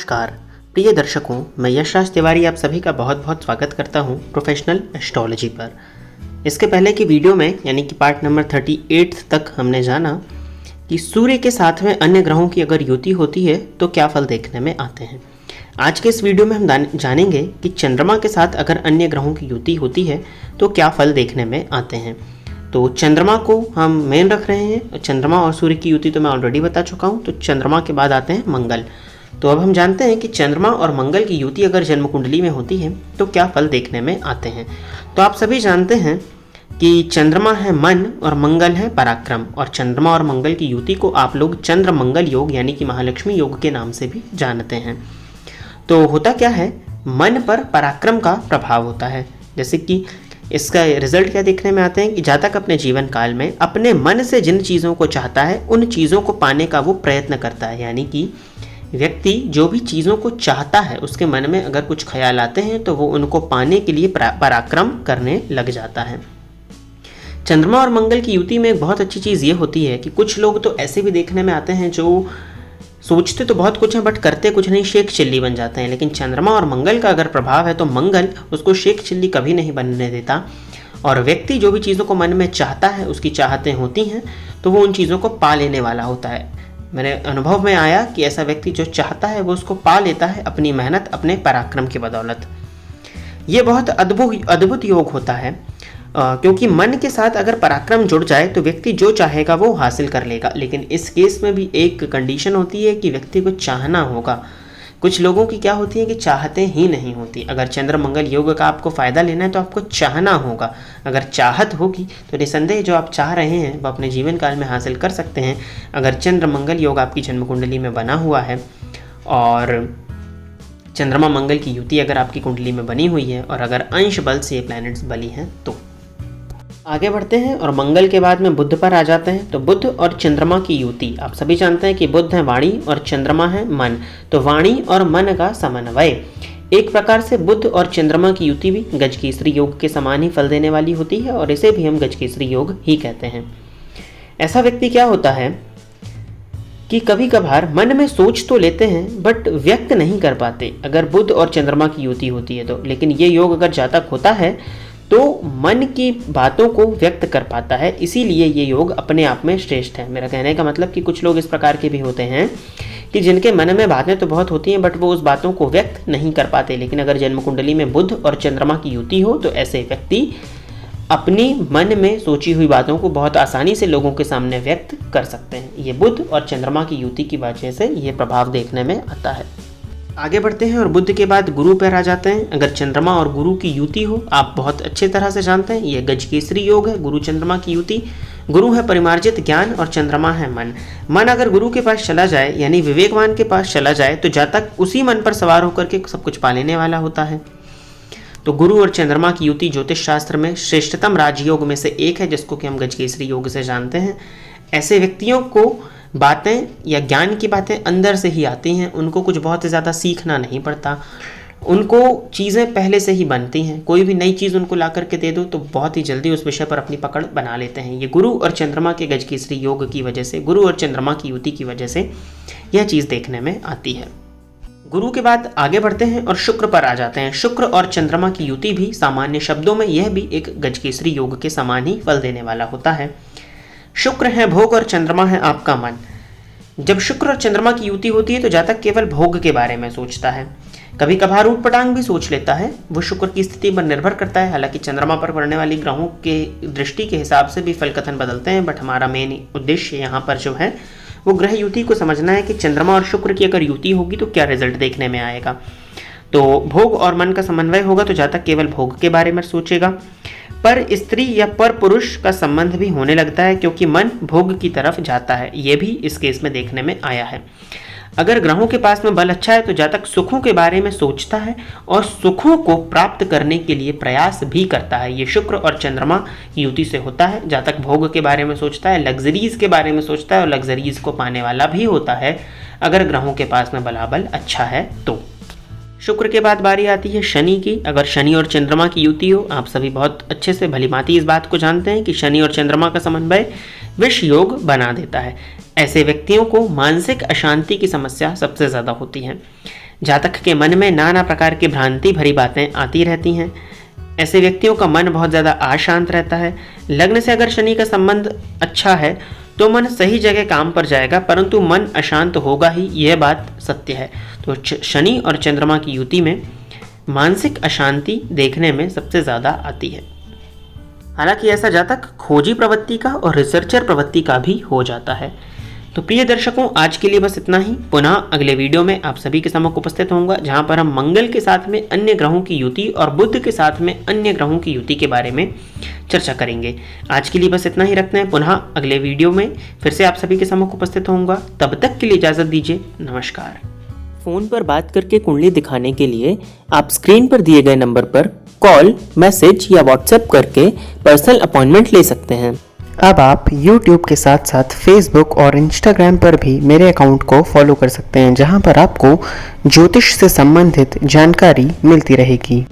नमस्कार प्रिय दर्शकों, मैं यशराज तिवारी आप सभी का बहुत बहुत स्वागत करता हूं प्रोफेशनल एस्ट्रोलॉजी पर। इसके पहले की वीडियो में यानी कि पार्ट नंबर 38 तक हमने जाना कि सूर्य के साथ में अन्य ग्रहों की अगर युति होती है तो क्या फल देखने में आते हैं। आज के इस वीडियो में हम जानेंगे कि चंद्रमा के साथ अगर अन्य ग्रहों की युति होती है तो क्या फल देखने में आते हैं। तो चंद्रमा को हम मेन रख रहे हैं। चंद्रमा और सूर्य की युति तो मैं ऑलरेडी बता चुका हूँ। तो चंद्रमा के बाद आते हैं मंगल। तो अब हम जानते हैं कि चंद्रमा और मंगल की युति अगर जन्म कुंडली में होती है तो क्या फल देखने में आते हैं। तो आप सभी जानते हैं कि चंद्रमा है मन और मंगल है पराक्रम, और चंद्रमा और मंगल की युति को आप लोग चंद्र मंगल योग यानी कि महालक्ष्मी योग के नाम से भी जानते हैं। तो होता क्या है, मन पर पराक्रम का प्रभाव होता है। जैसे कि इसका रिजल्ट क्या देखने में आते हैं कि जातक अपने जीवन काल में अपने मन से जिन चीज़ों को चाहता है उन चीज़ों को पाने का वो प्रयत्न करता है। यानी कि व्यक्ति जो भी चीज़ों को चाहता है उसके मन में अगर कुछ ख्याल आते हैं तो वो उनको पाने के लिए पराक्रम करने लग जाता है। चंद्रमा और मंगल की युति में एक बहुत अच्छी चीज़ ये होती है कि कुछ लोग तो ऐसे भी देखने में आते हैं जो सोचते तो बहुत कुछ है बट करते कुछ नहीं, शेख चिल्ली बन जाते हैं। लेकिन चंद्रमा और मंगल का अगर प्रभाव है तो मंगल उसको शेख चिल्ली कभी नहीं बनने देता, और व्यक्ति जो भी चीज़ों को मन में चाहता है, उसकी चाहतें होती हैं तो वो उन चीज़ों को पा लेने वाला होता है। मेरे अनुभव में आया कि ऐसा व्यक्ति जो चाहता है वो उसको पा लेता है अपनी मेहनत, अपने पराक्रम की बदौलत। ये बहुत अद्भुत योग होता है क्योंकि मन के साथ अगर पराक्रम जुड़ जाए तो व्यक्ति जो चाहेगा वो हासिल कर लेगा। लेकिन इस केस में भी एक कंडीशन होती है कि व्यक्ति को चाहना होगा। कुछ लोगों की क्या होती है कि चाहते ही नहीं होती। अगर चंद्र मंगल योग का आपको फ़ायदा लेना है तो आपको चाहना होगा। अगर चाहत होगी तो निसंदेह जो आप चाह रहे हैं वो अपने जीवन काल में हासिल कर सकते हैं। अगर चंद्र मंगल योग आपकी जन्म कुंडली में बना हुआ है और चंद्रमा मंगल की युति अगर आपकी कुंडली में बनी हुई है और अगर अंश बल से ये प्लैनेट्स बली हैं तो आगे बढ़ते हैं और मंगल के बाद में बुध पर आ जाते हैं। तो बुध और चंद्रमा की युति, आप सभी जानते हैं कि बुध है वाणी और चंद्रमा है मन। तो वाणी और मन का समन्वय, एक प्रकार से बुध और चंद्रमा की युति भी गजकेसरी योग के समान ही फल देने वाली होती है और इसे भी हम गजकेसरी योग ही कहते हैं। ऐसा व्यक्ति क्या होता है कि कभी कभार मन में सोच तो लेते हैं बट व्यक्त नहीं कर पाते अगर बुध और चंद्रमा की युति होती है तो। लेकिन ये योग अगर जातक होता है तो मन की बातों को व्यक्त कर पाता है, इसीलिए ये योग अपने आप में श्रेष्ठ है। मेरा कहने का मतलब कि कुछ लोग इस प्रकार के भी होते हैं कि जिनके मन में बातें तो बहुत होती हैं बट वो उस बातों को व्यक्त नहीं कर पाते। लेकिन अगर जन्म कुंडली में बुध और चंद्रमा की युति हो तो ऐसे व्यक्ति अपनी मन में सोची हुई बातों को बहुत आसानी से लोगों के सामने व्यक्त कर सकते हैं। ये बुध और चंद्रमा की युति की वजह से ये प्रभाव देखने में आता है। आगे बढ़ते हैं और बुध के बाद गुरु पर आ जाते हैं। अगर चंद्रमा और गुरु की युति हो, आप बहुत अच्छे तरह से जानते हैं ये गजकेसरी योग है। गुरु चंद्रमा की युति, गुरु है परिमार्जित ज्ञान और चंद्रमा है मन। मन अगर गुरु के पास चला जाए यानी विवेकवान के पास चला जाए तो जातक उसी मन पर सवार होकर के सब कुछ पा लेने वाला होता है। तो गुरु और चंद्रमा की युति ज्योतिष शास्त्र में श्रेष्ठतम राजयोग में से एक है जिसको कि हम गजकेसरी योग से जानते हैं। ऐसे व्यक्तियों को बातें या ज्ञान की बातें अंदर से ही आती हैं, उनको कुछ बहुत ज़्यादा सीखना नहीं पड़ता, उनको चीज़ें पहले से ही बनती हैं। कोई भी नई चीज़ उनको ला करके दे दो तो बहुत ही जल्दी उस विषय पर अपनी पकड़ बना लेते हैं। ये गुरु और चंद्रमा के गजकेसरी योग की वजह से, गुरु और चंद्रमा की युति की वजह से यह चीज़ देखने में आती है। गुरु के बाद आगे बढ़ते हैं और शुक्र पर आ जाते हैं। शुक्र और चंद्रमा की युति भी सामान्य शब्दों में यह भी एक गजकेसरी योग के समान ही फल देने वाला होता है। शुक्र है भोग और चंद्रमा है आपका मन। जब शुक्र और चंद्रमा की युति होती है तो जातक केवल भोग के बारे में सोचता है, कभी कभार ऊट पटांग भी सोच लेता है। वो शुक्र की स्थिति पर निर्भर करता है। हालांकि चंद्रमा पर पड़ने वाली ग्रहों के दृष्टि के हिसाब से भी फल कथन बदलते हैं, बट हमारा मेन उद्देश्य यहाँ पर जो है वो ग्रह युति को समझना है कि चंद्रमा और शुक्र की अगर युति होगी तो क्या रिजल्ट देखने में आएगा। तो भोग और मन का समन्वय होगा तो जातक केवल भोग के बारे में सोचेगा। पर स्त्री या पर पुरुष का संबंध भी होने लगता है क्योंकि मन भोग की तरफ जाता है। ये भी इस केस में देखने में आया है। अगर ग्रहों के पास में बल अच्छा है तो जातक सुखों के बारे में सोचता है और सुखों को प्राप्त करने के लिए प्रयास भी करता है। ये शुक्र और चंद्रमा की युति से होता है। जातक भोग के बारे में सोचता है, लग्जरीज के बारे में सोचता है और लग्जरीज को पाने वाला भी होता है अगर ग्रहों के पास में बलाबल अच्छा है तो। शुक्र के बाद बारी आती है शनि की। अगर शनि और चंद्रमा की युति हो, आप सभी बहुत अच्छे से भलीभांति इस बात को जानते हैं कि शनि और चंद्रमा का समन्वय विष योग बना देता है। ऐसे व्यक्तियों को मानसिक अशांति की समस्या सबसे ज़्यादा होती है। जातक के मन में नाना प्रकार की भ्रांति भरी बातें आती रहती हैं। ऐसे व्यक्तियों का मन बहुत ज़्यादा अशांत रहता है। लग्न से अगर शनि का संबंध अच्छा है तो मन सही जगह काम पर जाएगा, परंतु मन अशांत होगा ही, यह बात सत्य है। तो शनि और चंद्रमा की युति में मानसिक अशांति देखने में सबसे ज़्यादा आती है। हालांकि ऐसा जातक खोजी प्रवृत्ति का और रिसर्चर प्रवृत्ति का भी हो जाता है। तो प्रिय दर्शकों, आज के लिए बस इतना ही। पुनः अगले वीडियो में आप सभी के सम्मुख उपस्थित होऊंगा, जहां पर हम मंगल के साथ में अन्य ग्रहों की युति और बुध के साथ में अन्य ग्रहों की युति के बारे में चर्चा करेंगे। आज के लिए बस इतना ही रखते हैं। पुनः अगले वीडियो में फिर से आप सभी के सम्मुख उपस्थित होऊंगा। तब तक के लिए इजाजत दीजिए। नमस्कार। फ़ोन पर बात करके कुंडली दिखाने के लिए आप स्क्रीन पर दिए गए नंबर पर कॉल, मैसेज या व्हाट्सएप करके पर्सनल अपॉइंटमेंट ले सकते हैं। अब आप YouTube के साथ साथ Facebook और Instagram पर भी मेरे अकाउंट को फॉलो कर सकते हैं, जहां पर आपको ज्योतिष से संबंधित जानकारी मिलती रहेगी।